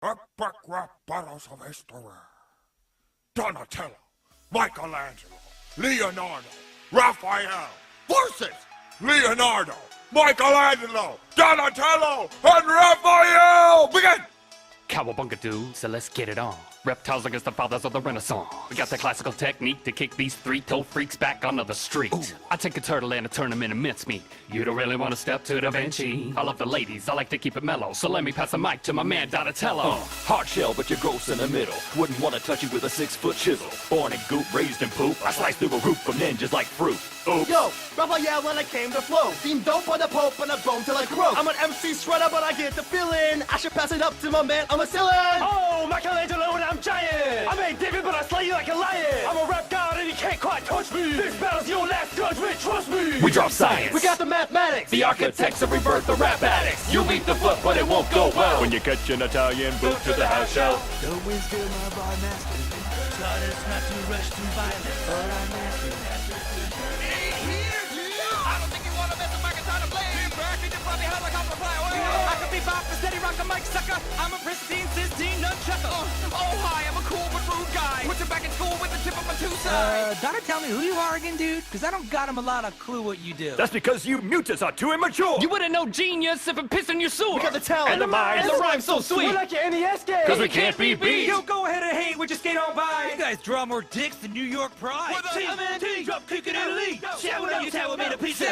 Epic rap battles of history. Donatello, Michelangelo, Leonardo, Raphael versus Leonardo, Michelangelo, Donatello, and Raphael! Begin! Cowabunga dude, so let's get it on. Reptiles against the fathers of the Renaissance. We got the classical technique to kick these three-toed freaks back onto the street. Ooh. I take a turtle and I turn him into mincemeat. You don't really want to step to Da Vinci. I love the ladies, I like to keep it mellow. So let me pass the mic to my man Donatello. Hard shell, but you're gross in the middle. Wouldn't want to touch you with a 6-foot chisel. Born in goop, raised in poop. I slice through a roof from ninjas like fruit. Oops. Yo, Raphael when I came to flow. Team dope on the pope and a bone till I croak. I'm an MC shredder, but I get the feeling. I should pass it up to my man, I'm a ceiling. Oh, Michelangelo and I'm giant. I made David, but I slay you like a lion. I'm a rap god and you can't quite touch me. This battle's your last judgment, trust me. We drop science. We got the mathematics. The architects of rebirth, the rap addicts. You beat the foot, but it won't go well when you catch an Italian boot to the house show. Don't win still my bar master. Taught us not to rush to violence, but I master that. I don't think you want to mess with my guitar to play. Back in your probably hot like I'm a fly away. I could be bop and steady rock a mic sucker. I'm a pristine, sistine nunchucker. Oh hi, I'm a cool but rude guy. Put you back in school with the tip of my two sides. Donna, tell me who you are again, dude? Because I don't got him a lot of clue what you do. That's because you mutants are too immature. You wouldn't know genius if it pissed in your sewer. We got the talent. And the mind. And the rhyme's so sweet. We're like your NES game. Because we can't be beat. Yo, go ahead and hate, we just skate on by. You guys draw more dicks than New York Pride. We're the TMNT, drop kicking elite. Shout out, you tower made a piece of.